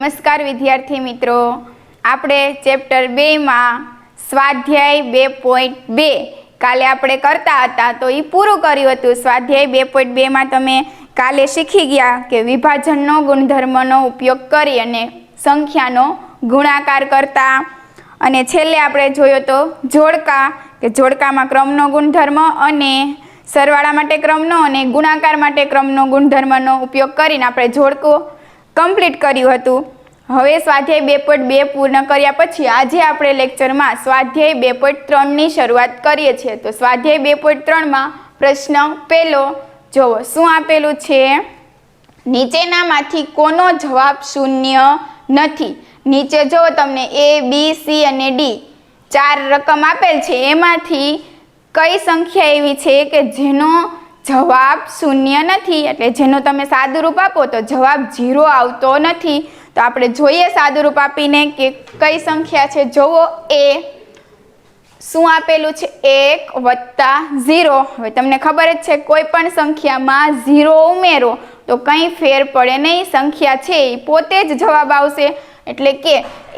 नमस्कार विद्यार्थी मित्रों, આપણે ચેપ્ટર 2 માં સ્વાધ્યાય 2.2 કાલે આપણે કરતા હતા તો એ પૂરું કર્યું હતું। સ્વાધ્યાય 2.2 માં તમે કાલે શીખી ગયા કે વિભાજનનો ગુણધર્મનો ઉપયોગ કરી અને સંખ્યાનો ગુણાકાર કરતા, અને છેલ્લે આપણે જોયો તો જોડકા કે જોડકામાં ક્રમનો ગુણધર્મ અને સરવાળા માટે ક્રમનો અને ગુણાકાર માટે ક્રમનો ગુણધર્મનો ઉપયોગ કરીને આપણે જોડકો કમ્પ્લીટ કર્યું હતું। હવે સ્વાધ્યાય 2.2 પૂર્ણ કર્યા પછી આજે આપણે લેક્ચરમાં સ્વાધ્યાય 2.3 ની શરૂઆત કરીએ છીએ। તો સ્વાધ્યાય 2.3 માં પ્રશ્ન પહેલો જોવો શું આપેલું છે। નીચેનામાંથી કોનો જવાબ શૂન્ય નથી। નીચે જો તમને A, B, C અને D 4 રકમ આપેલ છે, એમાંથી કઈ સંખ્યા એવી છે કે જેનો જવાબ શૂન્ય નથી, એટલે જેનો તમે સાદુરૂપ આપો તો જવાબ 0 આવતો નથી। તો આપણે જોઈએ સાદુરૂપ આપીને કે કઈ સંખ્યા છે। જોવો A શું આપેલું છે 1 + 0। હવે તમને ખબર જ છે કોઈ પણ સંખ્યામાં 0 ઉમેરો તો કંઈ ફેર પડે નહીં, સંખ્યા છે એ પોતે જ જવાબ આવશે। એટલે કે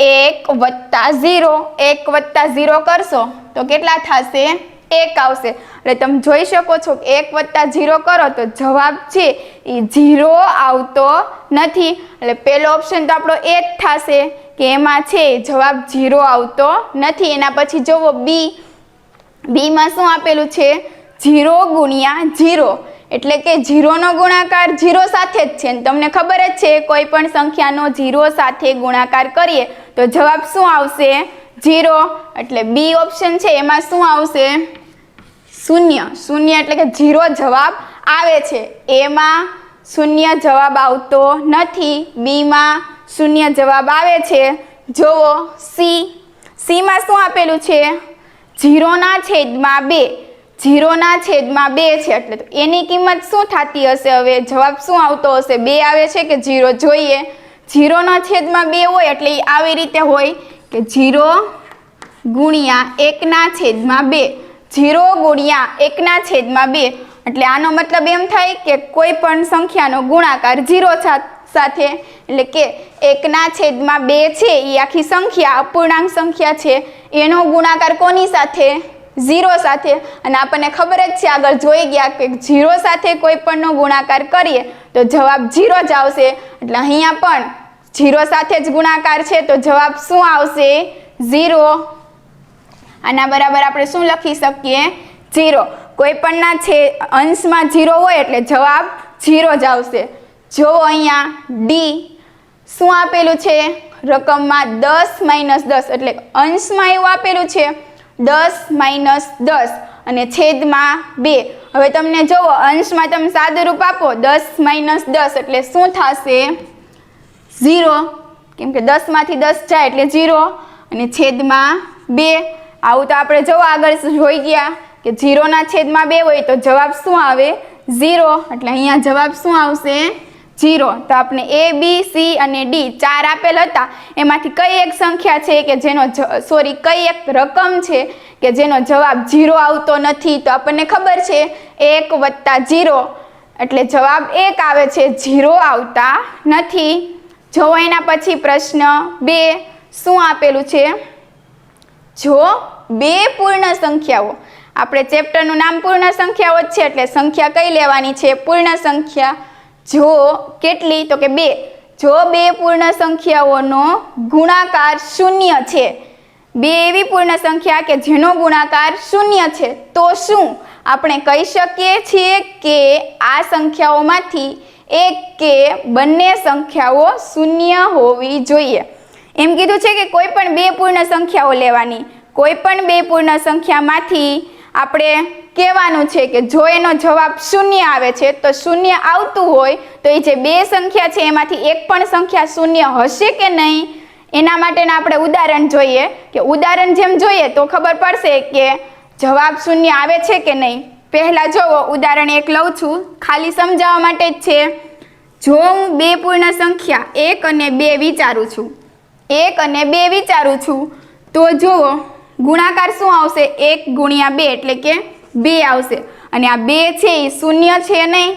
1 + 0, 1 + 0 કરશો તો કેટલા થશે 1 આવશે। એટલે તમે જોઈ શકો છો કે 1 + 0 કરો તો જવાબ છે એ 0 આવતો નથી। એટલે પહેલો ઓપ્શન તો આપણો એ જ થશે કે એમાં છે જવાબ 0 આવતો નથી। એના પછી જોવો B માં શું આપેલું છે 0 × 0, એટલે કે 0 નો ગુણાકાર 0 સાથે જ છે। તમને ખબર જ છે કોઈ પણ સંખ્યાનો 0 સાથે ગુણાકાર કરીએ તો જવાબ શું આવશે 0। એટલે B ઓપ્શન છે એમાં શું આવશે શૂન્ય। શૂન્ય એટલે કે 0 જવાબ આવે છે। એમાં શૂન્ય જવાબ આવતો નથી, બી માં શૂન્ય જવાબ આવે છે। જોવો સી માં શું આપેલું છે 0/2, 0/2 છે, એટલે તો એની કિંમત શું થતી હશે। હવે જવાબ શું આવતો હશે 2 આવે છે કે 0 જોઈએ। 0/2 હોય એટલે એ આવી રીતે હોય કે 0 × 1/2, 0 × 1/2, એટલે આનો મતલબ એમ થાય કે કોઈ પણ સંખ્યાનો ગુણાકાર 0 સાથે, એટલે કે 1/2 છે એ આખી સંખ્યા અપૂર્ણાંક સંખ્યા છે, એનો ગુણાકાર કોની સાથે 0 સાથે। અને આપણને ખબર જ છે આગળ જોઈ ગયા કે 0 સાથે કોઈ પણનો ગુણાકાર કરીએ તો જવાબ 0 જ આવશે। એટલે અહીંયા પણ 0 સાથે જ ગુણાકાર છે તો જવાબ શું આવશે 0। આના બરાબર આપણે શું લખી શકીએ 0। કોઈ પણના છે અંશમાં 0 હોય એટલે જવાબ 0 જ આવશે। જો અહીંયા ડી શું આપેલું છે રકમમાં 10 - 10, એટલે અંશમાં એવું આપેલું છે 10 - 10 અને છેદમાં 2। હવે તમને જોવો અંશમાં તમે સાદુરૂપ આપો 10 - 10 એટલે શું થશે 0, કેમ કે 10 માંથી 10 જાય એટલે 0 અને છેદમાં 2। આવું તો આપણે જો આગળ જોઈ ગયા કે 0/2 હોય તો જવાબ શું આવે 0, એટલે અહીંયા જવાબ શું આવશે 0। તો આપણે A, B, C અને D 4 આપેલ હતા, એમાંથી કઈ એક સંખ્યા છે કે જેનો કઈ એક રકમ છે કે જેનો જવાબ 0 આવતો નથી। તો આપણને ખબર છે 1 + 0, એટલે જવાબ 1 આવે છે, 0 આવતા નથી। જો એના પછી પ્રશ્ન 2 શું આપેલું છે જો 2 પૂર્ણ સંખ્યાઓ, આપણે ચેપ્ટરનું નામ પૂર્ણ સંખ્યાઓ જ છે એટલે સંખ્યા કઈ લેવાની છે પૂર્ણ સંખ્યા। જો કેટલી તો કે 2, જો 2 પૂર્ણ સંખ્યાઓનો ગુણાકાર 0 છે, 2 એવી પૂર્ણ સંખ્યા કે જેનો ગુણાકાર 0 છે, તો શું આપણે કહી શકીએ છીએ કે આ સંખ્યાઓમાંથી એક કે બંને સંખ્યાઓ 0 હોવી જોઈએ। એમ કીધું છે કે કોઈ પણ 2 પૂર્ણ સંખ્યાઓ લેવાની, કોઈ પણ 2 પૂર્ણ સંખ્યામાંથી આપણે કહેવાનું છે કે જો એનો જવાબ 0 આવે છે તો 0 આવતું હોય તો એ જે 2 સંખ્યા છે એમાંથી એક પણ સંખ્યા 0 હશે કે નહીં, એના માટેના આપણે ઉદાહરણ જોઈએ કે ઉદાહરણ જેમ જોઈએ તો ખબર પડશે કે જવાબ 0 આવે છે કે નહીં। પહેલા જોવો ઉદાહરણ 1 લઉં છું, ખાલી સમજાવવા માટે જ છે। જો હું 2 પૂર્ણ સંખ્યા 1 અને 2 વિચારું છું, 1 અને 2 વિચારું છું તો જુઓ ગુણાકાર શું આવશે 1 × 2 એટલે કે 2 આવશે, અને આ 2 છે એ 0 છે નહીં,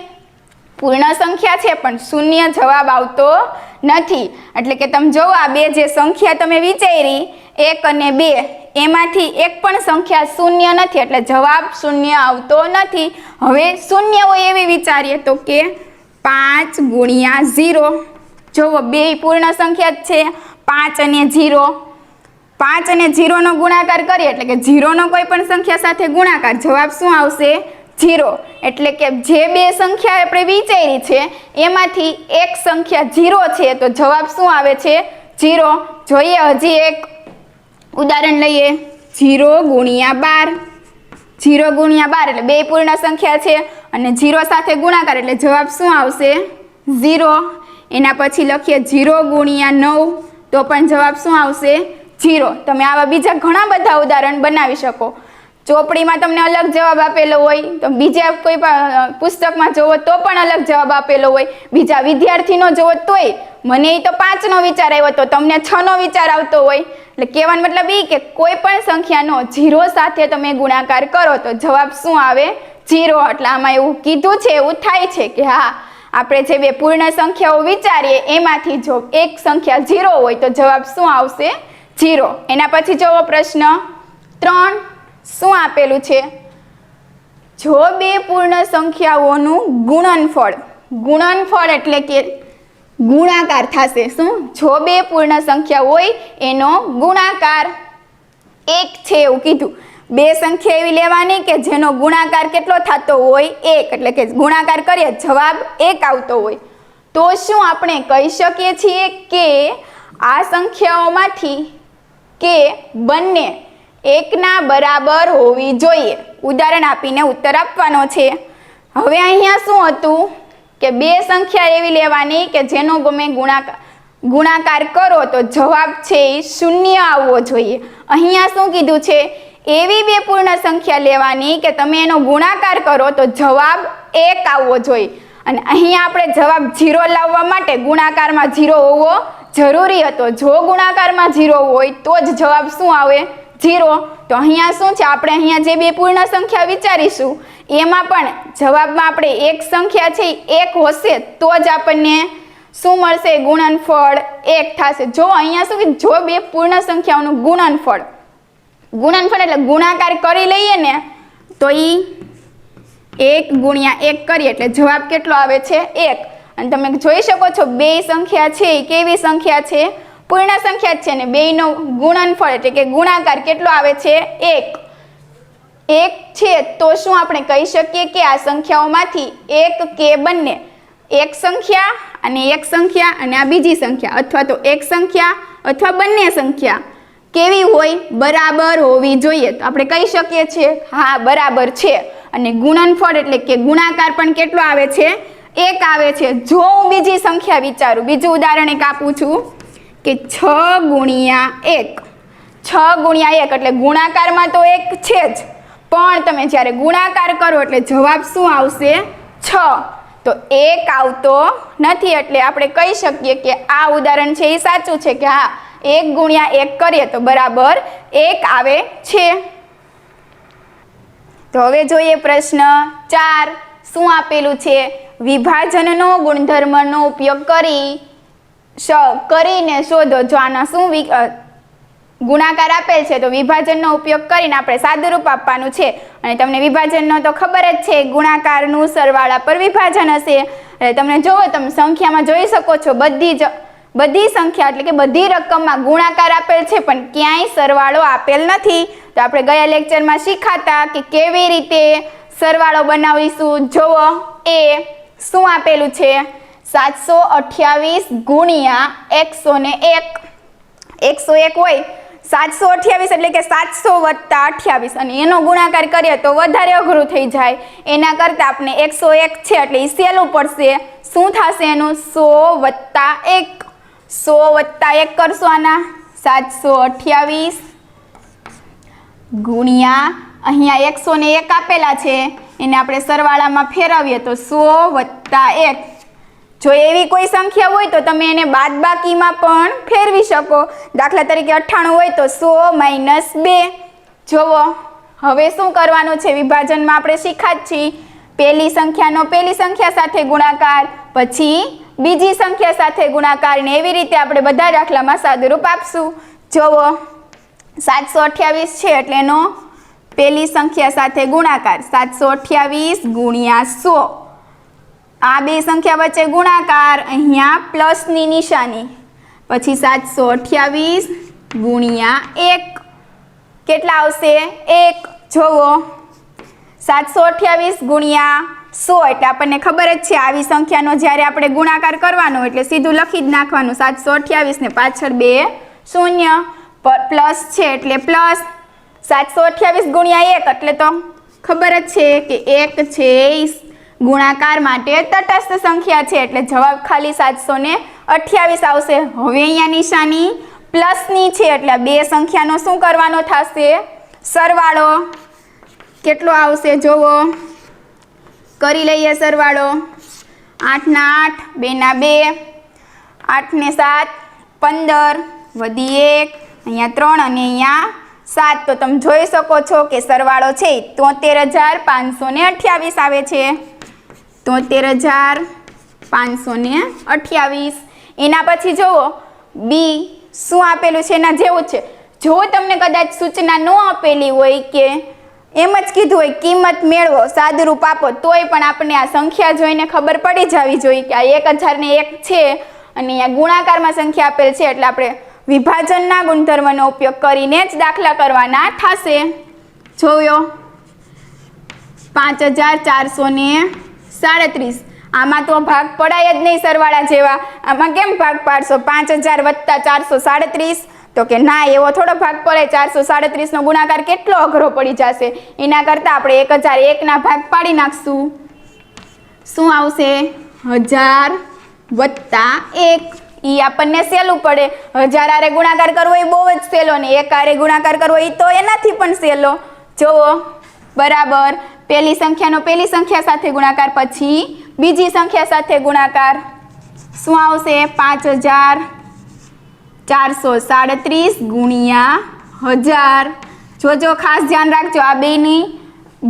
પૂર્ણ સંખ્યા છે પણ 0 જવાબ આવતો નથી. એટલે કે તમે જોવો આ બે જે સંખ્યા તમે વિચારી 1 અને 2 એમાંથી એક પણ સંખ્યા શૂન્ય નથી એટલે જવાબ શૂન્ય આવતો નથી. હવે શૂન્ય હોય એવી વિચારીએ તો કે 5 ગુણ્યા 0. જોવો બે પૂર્ણ સંખ્યા જ છે 5 અને 0. 5 અને 0 નો ગુણાકાર કરીએ એટલે કે 0 નો કોઈ પણ સંખ્યા સાથે ગુણાકાર જવાબ શું આવશે 0. એટલે કે જે બે સંખ્યા આપણે વિચારી છે એમાંથી એક સંખ્યા 0 છે તો જવાબ શું આવે છે 0. જોઈએ હજી એક ઉદાહરણ લઈએ 0 ગુણ્યા 12. 0 ગુણ્યા 12 એટલે બે પૂર્ણ સંખ્યા છે અને 0 સાથે ગુણાકાર એટલે જવાબ શું આવશે 0. એના પછી લખીએ 0 ગુણ્યા 9 તો પણ જવાબ શું આવશે 0. તમે આવા બીજા ઘણા બધા ઉદાહરણ બનાવી શકો. ચોપડીમાં તમને અલગ જવાબ આપેલો હોય તો બીજા કોઈ પુસ્તકમાં જોવો તો પણ અલગ જવાબ આપેલો હોય. બીજા વિદ્યાર્થીનો જોવો તોય મને તો 5નો વિચાર આવ્યો તો તમને 6નો વિચાર આવતો હોય. એટલે કહેવાનો મતલબ એ કે કોઈ પણ સંખ્યાનો 0 સાથે તમે ગુણાકાર કરો તો જવાબ શું આવે 0. એટલે આમાં એવું કીધું છે એવું થાય છે કે હા આપણે જે બે પૂર્ણ સંખ્યાઓ વિચારીએ એમાંથી જો એક સંખ્યા 0 હોય તો જવાબ શું આવશે 0. એના પછી જોવો પ્રશ્ન 3 શું આપેલું છે જો બે પૂર્ણ સંખ્યાઓનું ગુણનફળ એટલે કે ગુણાકાર થશે. શું જો બે પૂર્ણ સંખ્યા હોય એનો ગુણાકાર 1 છે એવું કીધું. બે સંખ્યા એવી લેવાની કે જેનો ગુણાકાર કેટલો થતો હોય 1 એટલે કે ગુણાકાર કરીએ જવાબ 1 આવતો હોય તો શું આપણે કહી શકીએ છીએ કે આ સંખ્યાઓમાંથી કે બંને 1ના બરાબર હોવી જોઈએ. ઉદાહરણ આપીને ઉત્તર આપવાનો છે. હવે અહીંયા શું હતું કે બે સંખ્યા એવી લેવાની કે જેનો ગમે ગુણાકાર કરો તો જવાબ છે એ 0 આવવો જોઈએ. અહીંયા શું કીધું છે એવી બે પૂર્ણ સંખ્યા લેવાની કે તમે એનો ગુણાકાર કરો તો જવાબ 1 આવવો જોઈએ. અને અહીંયા આપણે જવાબ 0 લાવવા માટે ગુણાકારમાં 0 હોવો જરૂરી હતો. જો ગુણાકારમાં 0 હોય તો જ જવાબ શું આવે 0. તો અહીંયા શું છે આપણે અહીંયા જે બે પૂર્ણ સંખ્યા વિચારીશું એમાં પણ જવાબમાં આપણે એક સંખ્યા છે 1 હશે તો જ આપણને શું મળશે ગુણનફળ 1 થશે. જો અહીંયા શું જો બે પૂર્ણ સંખ્યાઓનું ગુણનફળ એટલે ગુણાકાર કરી લઈએ ને તો એ 1 ગુણ્યા 1 કરીએ એટલે જવાબ કેટલો આવે છે 1. અને તમે જોઈ શકો છો બે સંખ્યા છે એ કેવી સંખ્યા છે પૂર્ણ સંખ્યા છે ને બેયનો ગુણનફળ એટલે કે ગુણાકાર કેટલો આવે છે 1 છે. તો શું આપણે કહી શકીએ કે આ સંખ્યાઓમાંથી એક કે બંને એક સંખ્યા અને આ બીજી સંખ્યા અથવા તો એક સંખ્યા અથવા બંને સંખ્યા કેવી હોય બરાબર હોવી જોઈએ. તો આપણે કહી શકીએ છીએ હા બરાબર છે. અને ગુણનફળ એટલે કે ગુણાકાર પણ કેટલો આવે છે 1 આવે છે. જો હું બીજી સંખ્યા વિચારું બીજું ઉદાહરણ એક આપું છું કે 6 ગુણ્યા 1 એટલે ગુણાકારમાં તો 1 છે જ પણ તમે જ્યારે ગુણાકાર કરો એટલે જવાબ શું આવશે 6. તો 1 આવતો નથી એટલે આપણે કહી શકીએ કે આ ઉદાહરણ છે એ સાચું છે કે હા 1 ગુણ્યા 1 કરીએ તો બરાબર 1 આવે છે. તો હવે જોઈએ પ્રશ્ન 4 શું આપેલું છે વિભાજનનો ગુણધર્મનો ઉપયોગ કરીને શોધો. જો આના શું ગુણાકાર આપેલ છે તો વિભાજનનો ઉપયોગ કરીને આપણે સાદુરૂપ આપવાનું છે. અને તમને વિભાજનનો તો ખબર જ છે ગુણાકારનું સરવાળા પર વિભાજન હશે. એટલે તમને જોવો તમે સંખ્યામાં જોઈ શકો છો બધી સંખ્યા એટલે કે બધી રકમમાં ગુણાકાર આપેલ છે પણ ક્યાંય સરવાળો આપેલ નથી. તો આપણે ગયા લેક્ચરમાં શીખાતા કે કેવી રીતે સરવાળો બનાવીશું. જોવો એ શું આપેલું છે 728 ગુણ્યા 101 હોય 728 એટલે કે 700 વત્તા 28 અને એનો ગુણાકાર કરીએ તો વધારે અઘરું થઈ જાય. એના કરતાં આપણે 101 છે એટલે એ સહેલું પડશે. શું થશે એનું 100 વત્તા 1 કરશો આના 728 ગુણ્યા અહીંયા 101 આપેલા છે એને આપણે સરવાળામાં ફેરવીએ તો 100 વત્તા 1. જો એવી કોઈ સંખ્યા હોય તો તમે એને બાદબાકીમાં પણ ફેરવી શકો. દાખલા તરીકે 98 હોય તો 100 - 2. જોવો હવે શું કરવાનું છે વિભાજનમાં આપણે શીખ્યા જ છીએ પહેલી સંખ્યાનો પહેલી સંખ્યા સાથે ગુણાકાર પછી બીજી સંખ્યા સાથે ગુણાકાર ને એવી રીતે આપણે બધા દાખલામાં સાદુરૂપ આપશું. જોવો 728 છે એટલે એનો પેલી સંખ્યા સાથે ગુણાકાર 728 ગુણ્યા 100. આ બે સંખ્યા વચ્ચે ગુણાકાર, અહીંયા પ્લસની નિશાની, પછી 728 ગુણ્યા 1 કેટલા આવશે 1. જોવો 728 ગુણ્યા 100 એટલે આપણને ખબર જ છે આવી સંખ્યાનો જ્યારે આપણે ગુણાકાર કરવાનો એટલે સીધું લખી જ નાખવાનું 728 ને પાછળ 2 શૂન્ય, પ્લસ છે એટલે પ્લસ. 728 ગુણ્યા 1 એટલે તો ખબર જ છે કે 1 છે ગુણાકાર માટે તટસ્થ સંખ્યા છે એટલે જવાબ ખાલી 728 આવશે. હવે અહીંયા નિશાની પ્લસની છે એટલે આ બે સંખ્યાનો શું કરવાનો થશે સરવાળો. કેટલો આવશે જોવો, કરી લઈએ સરવાળો. 8 ના 8, 2 ના 2, 8 ને 7 15, વધી 1, અહીંયા 3 અને અહીંયા 7. તો તમે જોઈ શકો છો કે સરવાળો છે 73,528 આવે છે. 73,528. એના પછી જુઓ બી શું આપેલું છે એના જેવું છે. જો તમને કદાચ સૂચના ન આપેલી હોય કે એમ જ કીધું હોય કિંમત મેળવો સાદુરૂપ આપો તોય પણ આપણને આ સંખ્યા જોઈને ખબર પડી જવી જોઈએ કે આ 1001 છે અને અહીંયા ગુણાકારમાં સંખ્યા આપેલ છે એટલે આપણે વિભાજનના ગુણધર્મનો ઉપયોગ કરીને જ દાખલા કરવાના થશે. જોયો 5437. આમાં તો ભાગ પડાય જ નહીં સરવાળા જેવા. આમાં કેમ ભાગ પાડશો 5000 વત્તા 437? તો કે ના, એવો થોડો ભાગ પડે. 437 નો ગુણાકાર કેટલો અઘરો પડી જશે. એના કરતાં આપણે 1001 ના ભાગ પાડી નાખશું. શું આવશે 1000 વત્તા 1. એ આપણને સહેલું પડે. 1000 આરે ગુણાકાર કરવો એ બહુ જ સહેલો ને 1 આરે ગુણાકાર કરવો એ તો એનાથી પણ સહેલો. જુઓ બરાબર પેલી સંખ્યાનો પેલી સંખ્યા સાથે ગુણાકાર, પછી બીજી સંખ્યા સાથે ગુણાકાર. શું આવશે 5437 ગુણ્યા 1000. જોજો ખાસ ધ્યાન રાખજો આ બેની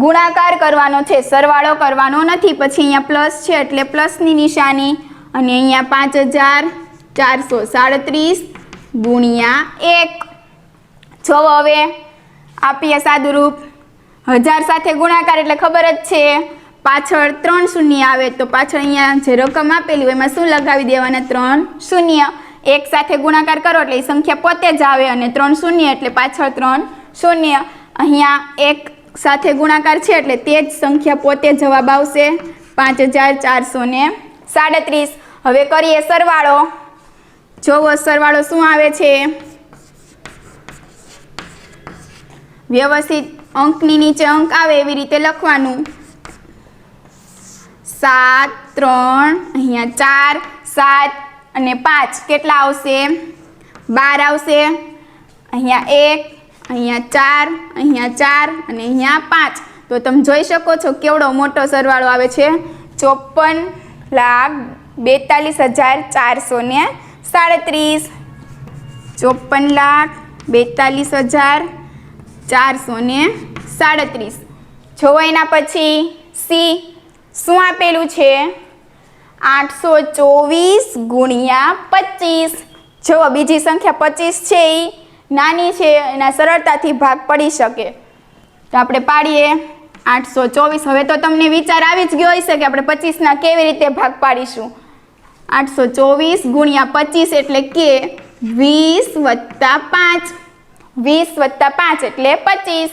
ગુણાકાર કરવાનો છે, સરવાળો કરવાનો નથી. પછી અહીંયા પ્લસ છે એટલે પ્લસની નિશાની અને અહીંયા 5437 ગુણ્યા 1. જો હવે આપીએ સાદુરૂપ. 1000 સાથે ગુણાકાર એટલે ખબર જ છે પાછળ 3 શૂન્ય આવે તો પાછળ અહીંયા જે રકમ આપેલી હોય એમાં શું લગાવી દેવાના 3 શૂન્ય. 1 સાથે ગુણાકાર કરો એટલે એ સંખ્યા પોતે જ આવે અને 3 શૂન્ય એટલે પાછળ 3 શૂન્ય. અહીંયા 1 સાથે ગુણાકાર છે એટલે તે જ સંખ્યા પોતે જવાબ આવશે 5437. હવે કરીએ સરવાળો. જોવો સરવાળો શું આવે છે. વ્યવસ્થિત અંકની નીચે અંક આવે એવી રીતે લખવાનું. 7 3 અહીંયા 4 7 અને 5 કેટલા આવશે 12 આવશે. અહીંયા 1 અહીંયા 4 અહીંયા 4 અને અહીંયા 5. તો તમે જોઈ શકો છો કેવડો મોટો સરવાળો આવે છે 54,42,437. 54,42,437. જોવો એના પછી સી શું આપેલું છે 824 ગુણ્યા 25. જો બીજી સંખ્યા 25 છે એ નાની છે એના સરળતાથી ભાગ પડી શકે તો આપણે પાડીએ 824. હવે તો તમને વિચાર આવી જ ગયો હશે કે આપણે 25ના કેવી રીતે ભાગ પાડીશું. 824 ગુણ્યા 25 એટલે કે 20 વત્તા 5. 20 વત્તા 5 એટલે 25.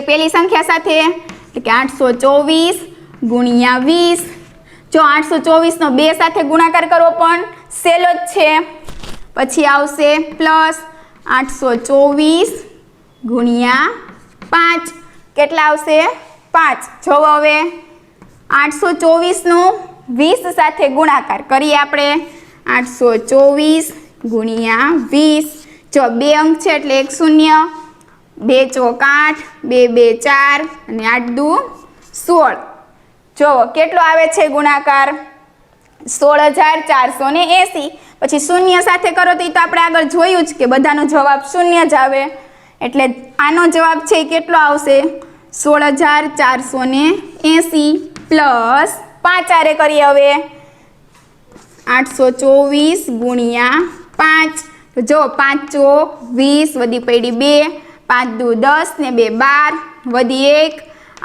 પેલી સંખ્યા સાથે એટલે કે 824 ગુણ્યા 20. જો 824 નો 2 સાથે ગુણાકાર કરવો પણ સહેલો જ છે. પછી આવશે પ્લસ 824 ગુણ્યા 5 કેટલા આવશે 5. જોવો હવે 824 નો 20 સાથે ગુણાકાર કરીએ આપણે. 824 ગુણ્યા 20. જો 2 અંક છે એટલે 1 શૂન્ય, 2 ચોક 8, 2 2 4 અને 8 દુ 16. જો કેટલો આવે છે ગુણાકાર 16,480. પછી શૂન્ય સાથે કરો તો એ તો આપણે આગળ જોયું જ કે બધાનો જવાબ શૂન્ય જ આવે એટલે આનો જવાબ છે કેટલો આવશે 16,480 પ્લસ 5 આરે કરીએ હવે 824 ગુણ્યા 5, તો જો 5 ચોક 20, વધી પડી 2, 5 દુ 10 ને 2 12, વધી 1,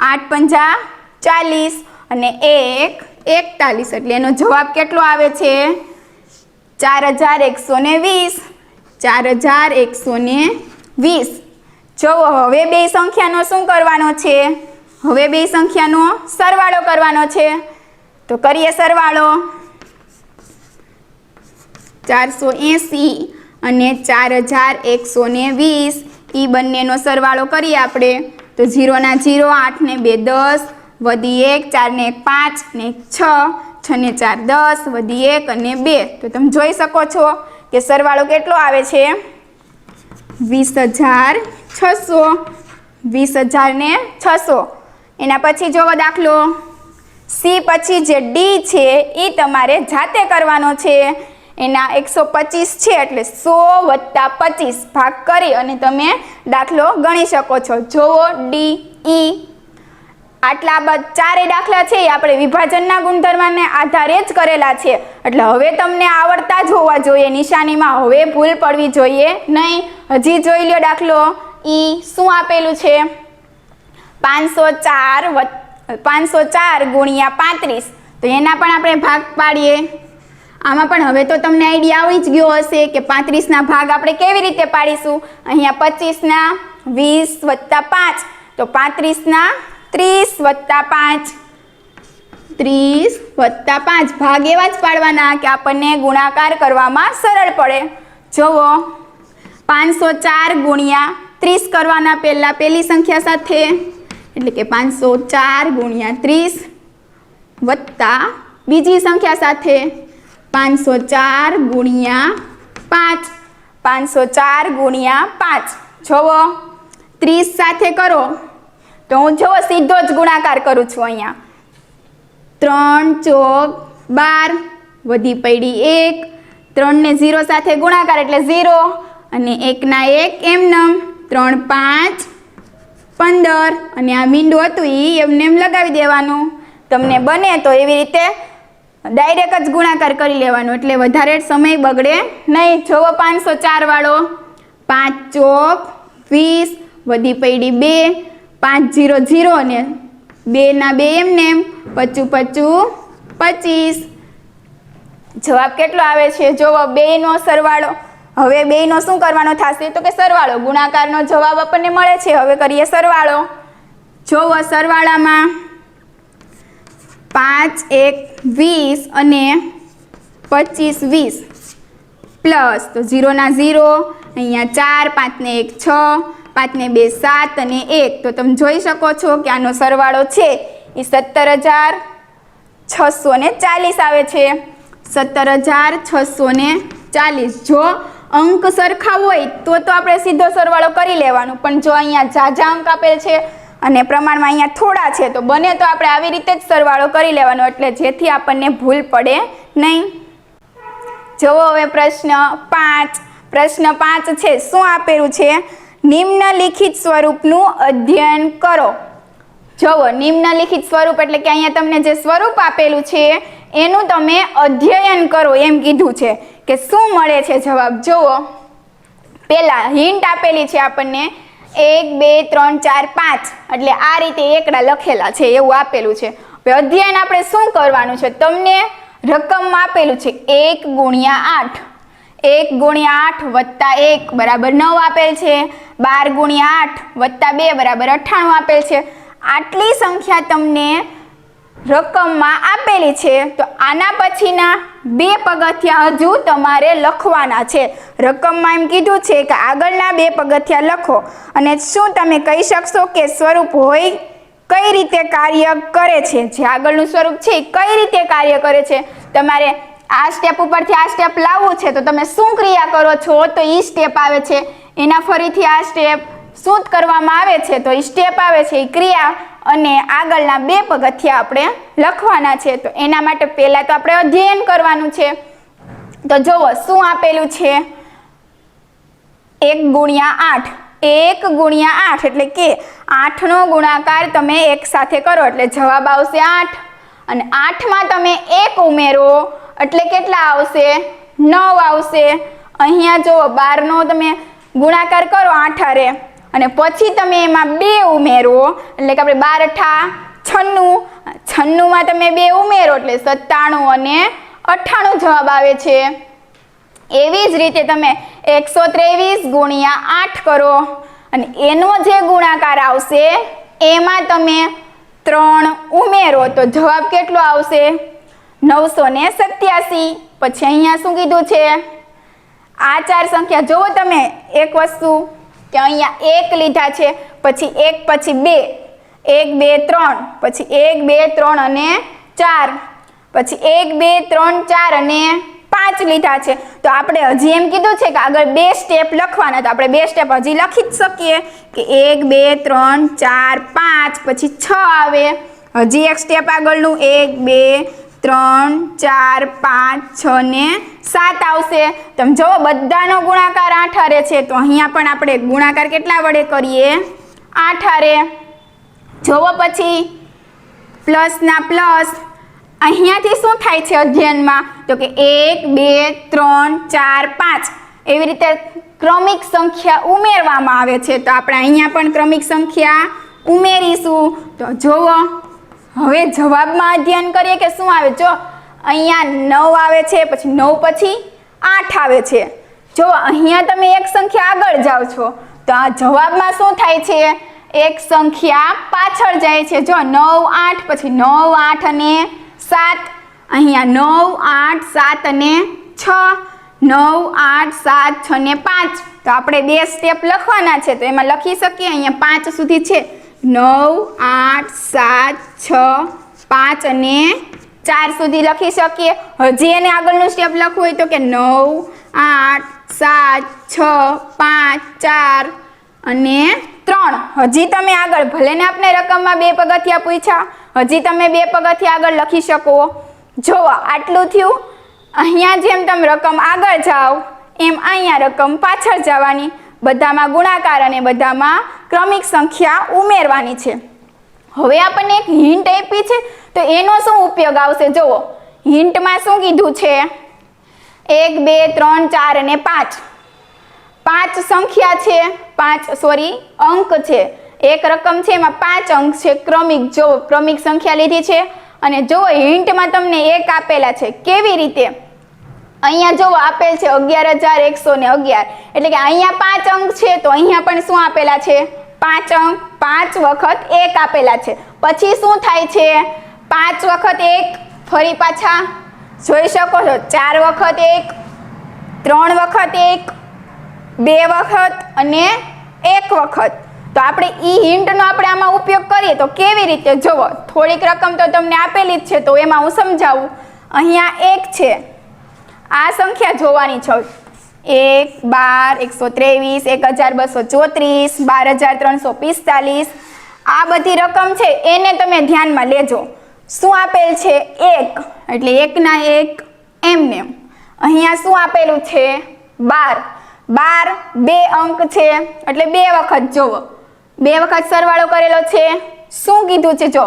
8 પંજા 40 અને 1 41, એટલે એનો જવાબ કેટલો આવે છે? 4120. 4120. જો હવે બે સંખ્યાનો શું કરવાનો છે? હવે બે સંખ્યાનો સરવાળો કરવાનો છે, તો કરીએ સરવાળો. 480 અને 4120 એ બંનેનો સરવાળો કરીએ આપણે, તો 0 ના 0, 8 ને 2 10, વધી 1, 4 ને 1 5 ને 6, 6 ને 4 10, વધી 1 અને 2, તો તમે જોઈ શકો છો કે સરવાળો કેટલો આવે છે? 20,600. 20,000 ને 600. એના પછી જોવો દાખલો સી પછી જે ડી છે એ તમારે જાતે કરવાનો છે. એના 125 છે એટલે 100 + 25 ભાગ કરી અને તમે દાખલો ગણી શકો છો. જોવો ડી ઈ આટલા ચારે દાખલા છે એ આપણે વિભાજનના ગુણધર્મને આધારે જ કરેલા છે, એટલે હવે તમને આવડતા જ હોવા જોઈએ. નિશાનીમાં હવે ભૂલ પડવી જોઈએ નહીં. હજી જોઈ લ્યો દાખલો ઈ શું આપેલું છે? 504 ગુણ્યા 35, તો એના પણ આપણે ભાગ પાડીએ. આમાં પણ હવે તો તમને આઈડિયા આવી જ ગયો હશે કે 35ના ભાગ આપણે કેવી રીતે પાડીશું. અહીંયા 25ના 20 + 5, તો 35ના 30 + 5, 30 + 5 ભાગ એવા જ પાડવાના કે આપણને ગુણાકાર કરવામાં સરળ પડે. જુઓ 504 ગુણ્યા 30 કરવાના પહેલાં પહેલી સંખ્યા સાથે, એટલે કે 504 ગુણ્યા 30 વત્તા બીજી સંખ્યા સાથે 504 ગુણ્યા 5, 504 ગુણ્યા 5. જુઓ 30 સાથે કરો તો હું જો સીધો જ ગુણાકાર કરું છું. અહીંયા 3 ચોક 12, વધી પડી 1, 3 ને 0 સાથે ગુણાકાર એટલે 0 અને 1 ના 1 એમનેમ, 3 5 15 અને આ મીંડું હતું એ એમને એમ લગાવી દેવાનું. તમને બને તો એવી રીતે ડાયરેક્ટ જ ગુણાકાર કરી લેવાનો, એટલે વધારે સમય બગડે નહીં. જોવો 504 વાળો 5 ચોક 20, વધી પડી 2, 5 0 0 ને 2 ના 2 એમને એમ, 25 25. જવાબ કેટલો આવે છે? જોવો બેનો સરવાળો. હવે બેનો શું કરવાનો થશે? તો કે સરવાળો. ગુણાકારનો જવાબ આપણને મળે છે, હવે કરીએ સરવાળો. જોવો સરવાળામાં 5 1 20 અને 25 20 પ્લસ, તો 0 ના 0, અહીંયા 4, 5 ને 1 6, 5 ને 2 7 અને 1, તો તમે જોઈ શકો છો કે આનો સરવાળો છે એ 17,640 આવે છે. 17,640. જો અંક સરખા હોય તો આપણે સીધો સરવાળો કરી લેવાનો, પણ જો અહીંયા ઝાઝા અંક આપેલ છે અને પ્રમાણમાં અહીંયા થોડા છે, તો બને તો આપણે આવી રીતે જ સરવાળો કરી લેવાનો, એટલે જેથી આપણને ભૂલ પડે નહીં. જુઓ હવે પ્રશ્ન 5. પ્રશ્ન 5 છે, શું આપેલું છે? નિમ્નલિખિત સ્વરૂપનું અધ્યયન કરો. જુઓ નિમ્નલિખિત સ્વરૂપ એટલે કે અહીંયા તમને જે સ્વરૂપ આપેલું છે એનું તમે અધ્યયન કરો એમ કીધું છે કે શું મળે છે જવાબ. જુઓ પહેલા હિન્ટ આપેલી છે આપણને 1 2 3 4 5, એટલે આ રીતે એકડા લખેલા છે એવું આપેલું છે. હવે અધ્યયન આપણે શું કરવાનું છે? તમને રકમમાં આપેલું છે 1 ગુણ્યા 8, 1 ગુણ્યા 8 વત્તા 1 બરાબર 9 આપેલ છે, 12 ગુણ્યા 8 વત્તા 2 બરાબર 98 આપેલ છે. આટલી સંખ્યા તમને રકમમાં આપેલી છે, તો આના પછીના 2 પગથિયા હજુ તમારે લખવાના છે. રકમમાં એમ કીધું છે કે આગળના 2 પગથિયા લખો, અને શું તમે કહી શકશો કે સ્વરૂપ હોય કઈ રીતે કાર્ય કરે છે? જે આગળનું સ્વરૂપ છે કઈ રીતે કાર્ય કરે છે? તમારે આ સ્ટેપ ઉપરથી આ સ્ટેપ લાવવું છે, તો તમે શું ક્રિયા કરો છો? તો એ સ્ટેપ આવે છે. એના ફરીથી આ સ્ટેપ શું કરવામાં આવે છે? તો એ સ્ટેપ આવે છે એ ક્રિયા, અને આગળના 2 પગથિયા આપણે લખવાના છે. તો એના માટે પહેલાં તો આપણે અધ્યયન કરવાનું છે. તો જુઓ શું આપેલું છે? 1 ગુણ્યા 8, 1 ગુણ્યા 8 એટલે કે 8નો ગુણાકાર તમે 1 સાથે કરો એટલે જવાબ આવશે 8, અને 8માં તમે 1 ઉમેરો એટલે કેટલા આવશે? 9 આવશે. અહીંયા જો 12નો તમે ગુણાકાર કરો 8 હારે અને પછી તમે એમાં 2 ઉમેરો એટલે કે આપણે 12 × 96, 96માં તમે 2 ઉમેરો એટલે 97 અને 98 જવાબ આવે છે. એવી જ રીતે તમે 123 × 8 કરો અને એનો જે ગુણાકાર આવશે એમાં તમે 3 ઉમેરો તો જવાબ કેટલો આવશે? 987. પછી અહીંયા શું કીધું છે? આ 4 સંખ્યા જુઓ તમે, એક વસ્તુ કે અહીંયા 1 લીધા છે, પછી 1 પછી 2, 1 2 3, પછી 1 2 3 અને 4, પછી 1 2 3 4 અને 5 લીધા છે. તો આપણે હજી એમ કીધું છે કે આગળ 2 સ્ટેપ લખવાના, તો આપણે 2 સ્ટેપ હજી લખી જ શકીએ કે 1 2 3 4 5 પછી 6 આવે. હજી એક સ્ટેપ આગળનું 1 2 3 4 5 6 ને 7 આવશે. તમે જુઓ બધાનો ગુણાકાર 8 હારે છે, તો અહીંયા પણ આપણે ગુણાકાર કેટલા વડે કરીએ? 8 હારે. જુઓ પછી પ્લસના પ્લસ અહીંયાથી શું થાય છે અધ્યયનમાં? તો કે 1 2 3 4 5 એવી રીતે ક્રમિક સંખ્યા ઉમેરવામાં આવે છે. તો આપણે અહીંયા પણ ક્રમિક સંખ્યા ઉમેરીશું. તો જુઓ હવે જવાબમાં અધ્યયન કરીએ કે શું આવે. જો અહીંયા 9 આવે છે, પછી 9 પછી 8 આવે છે. જો અહીંયા તમે એક સંખ્યા આગળ જાઓ છો તો આ જવાબમાં શું થાય છે? એક સંખ્યા પાછળ જાય છે. જો 9 8 પછી 9 8 અને 7, અહીંયા 9 8 7 અને 6, 9 8 7 6 ને 5. તો આપણે 2 સ્ટેપ લખવાના છે, તો એમાં લખી શકીએ. અહીંયા 5 સુધી છે, 9 8 7 6 5 અને 4 સુધી લખી શકીએ. હજી એને આગળનું સ્ટેપ લખવું હોય તો કે 9 8 7 6 5 4 અને 3. હજી તમે આગળ ભલે ને આપણે રકમમાં 2 પગથિયા પૂછ્યા, હજી તમે 2 પગથિયા આગળ લખી શકો. જો આટલું થયું. અહીંયા જેમ તમે રકમ આગળ જાઓ એમ અહીંયા રકમ પાછળ જવાની. બધામાં ગુણાકાર અને બધામાં ક્રમિક સંખ્યા ઉમેરવાની છે. હવે આપણને એક હિન્ટ આપી છે, તો એનો શું ઉપયોગ આવશે? જુઓ હિન્ટમાં શું કીધું છે? 1 2 3 4 અને 5, 5 સંખ્યા છે, 5 અંક છે. એક રકમ છે એમાં 5 અંક છે ક્રમિક. જો ક્રમિક સંખ્યા લીધી છે અને જો હિન્ટમાં તમને 1 આપેલા છે. કેવી રીતે? અહીંયા જો આપેલ છે 11111, એટલે કે અહીંયા 5 અંક છે, તો અહીંયા પણ શું આપેલા છે? 5 અંક. 5 વખત 1 આપેલા છે. પછી શું થાય છે? 5 વખત 1 ફરી પાછા જોઈ શકો છો, 4 વખત 1, 3 વખત 1, 2 વખત અને 1 વખત. તો આપણે ઈ હિન્ટનો આપણે આમાં ઉપયોગ કરીએ તો કેવી રીતે? જુઓ થોડીક રકમ તો તમને આપેલી જ છે, તો એમાં હું સમજાવું. અહીંયા 1 છે, આ સંખ્યા જોવાની છે. 1 12 123 1234 12345. આ બધી રકમ છે એને તમે ધ્યાનમાં લેજો. શું આપેલ છે? 1 એટલે 1 ના 1 એમને. અહીંયા શું આપેલું છે? 12. 12 2 અંક છે એટલે 2 વખત જુઓ, 2 વખત સરવાળો કરેલો છે. શું કીધું છે? જો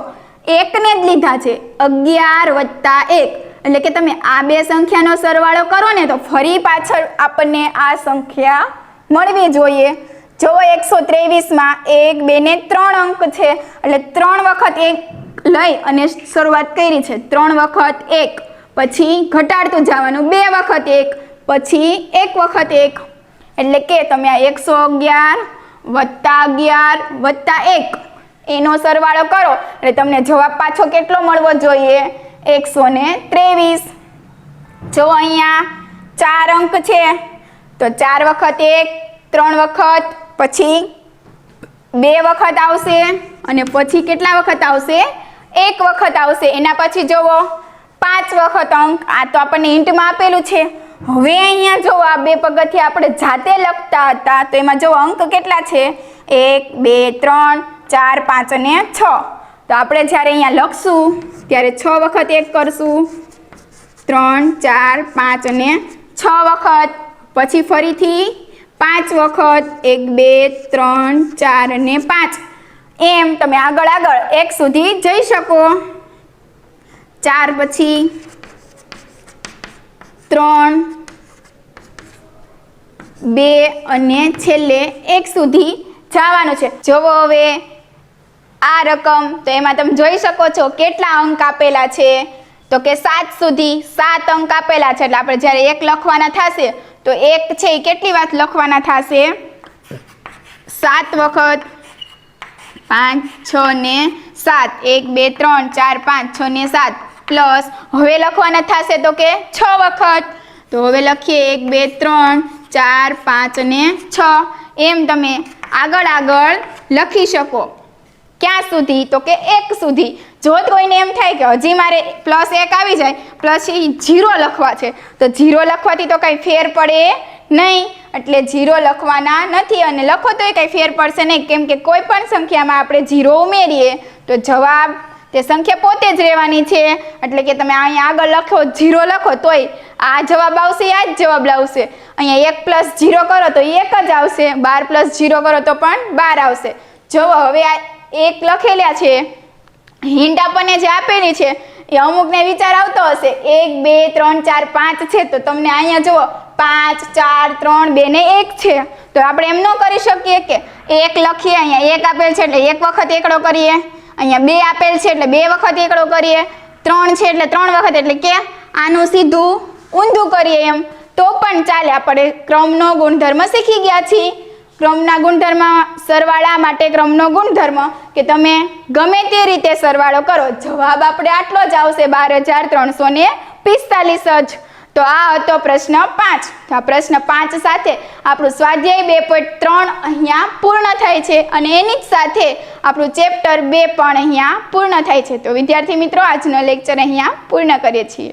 1 ને જ લીધા છે, 11 વત્તા 1, એટલે કે તમે આ 2 સંખ્યાનો સરવાળો કરો ને તો ફરી પાછળ આપણને આ સંખ્યા મળવી જોઈએ. જો 123માં 1 2 ને 3 અંક છે, એટલે 3 વખત 1 લઈ અને શરૂઆત કરી છે. 3 વખત 1, પછી ઘટાડતું જવાનું, 2 વખત 1, પછી 1 વખત 1, એટલે કે તમે આ 111 વત્તા 11 વત્તા 1 એનો સરવાળો કરો એટલે તમને જવાબ પાછો કેટલો મળવો જોઈએ? 123. જો અહીંયા 4 અંક છે, તો 4 વખત 1, 3 વખત, પછી 2 વખત આવશે અને પછી કેટલા વખત આવશે? 1 વખત આવશે. એના પછી જુઓ 5 વખત અંક. આ તો આપણને હિન્ટમાં આપેલું છે. હવે અહીંયા જો આ 2 પગથિયા આપણે જાતે લખતા હતા, તો એમાં જો અંક કેટલા છે? 1 2 3 4 5 અને 6. તો આપણે જ્યારે અહીંયા લખશું ત્યારે 6 વખત 1 કરશું, 3 4 5 અને 6 વખત, પછી ફરીથી 5 વખત 1 2 3 4 અને 5. એમ તમે આગળ 1 સુધી જઈ શકો. 4 પછી 3, 2 અને છેલ્લે 1 સુધી જવાનું છે. જોવો હવે આ રકમ, તો એમાં તમે જોઈ શકો છો કેટલા અંક આપેલા છે, તો કે 7 સુધી 7 અંક આપેલા છે. એટલે આપણે જ્યારે 1 લખવાના થશે તો 1 છે એ કેટલી વાર લખવાના થશે? 7 વખત. 5, 6 ને 7, 1, 2, 3, 4, 5, 6 ને 7 પ્લસ હવે લખવાના થશે તો કે 6 વખત. તો હવે લખીએ 1, 2, 3, 4, 5 અને 6. એમ તમે આગળ લખી શકો. ક્યાં સુધી? તો કે 1 સુધી. જો કોઈને એમ થાય કે હજી મારે +1 આવી જાય, પછી 0 લખવા છે, તો 0 લખવાથી તો કંઈ ફેર પડે નહીં, એટલે 0 લખવાના નથી. અને લખો તોય કંઈ ફેર પડશે નહીં, કેમ કે કોઈ પણ સંખ્યામાં આપણે 0 ઉમેરીએ તો જવાબ તે સંખ્યા પોતે જ રહેવાની છે. એટલે કે તમે અહીંયા આગળ લખો 0 લખો તોય આ જવાબ આવશે, આ જ જવાબ આવશે. અહીંયા 1 + 0 કરો તો 1 જ આવશે, 12 + 0 કરો તો પણ 12 આવશે. જો હવે આ 1 લખેલા છે, હિન્ટ આપણને જે આપેલી છે એ અમુકને વિચાર આવતો હશે 1, 2, 3, 4, 5 છે, તો તમને અહીંયા જુઓ 5, 4, 3, 2 ને 1 છે. તો આપણે એમ ન કરી શકીએ કે 1 લખીએ, અહીંયા 1 આપેલ છે એટલે 1 વખત એકડો કરીએ, અહીંયા 2 આપેલ છે એટલે 2 વખત એકડો કરીએ, 3 છે એટલે 3 વખત, એટલે કે આનું સીધું ઊંધું કરીએ એમ તો પણ ચાલે. આપણે ક્રમનો ગુણધર્મ શીખી ગયા છીએ. ક્રમના ગુણધર્મ, સરવાળા માટે ક્રમનો ગુણધર્મ કે તમે ગમે તે રીતે સરવાળો કરો, જવાબ આપણે આટલો જ આવશે, 12,345 જ. તો આ હતો પ્રશ્ન 5. તો આ પ્રશ્ન 5 સાથે આપણું સ્વાધ્યાય 2.3 અહીંયા પૂર્ણ થાય છે, અને એની જ સાથે આપણું ચેપ્ટર 2 પણ અહીંયા પૂર્ણ થાય છે. તો વિદ્યાર્થી મિત્રો, આજનો લેક્ચર અહીંયા પૂર્ણ કરીએ છીએ.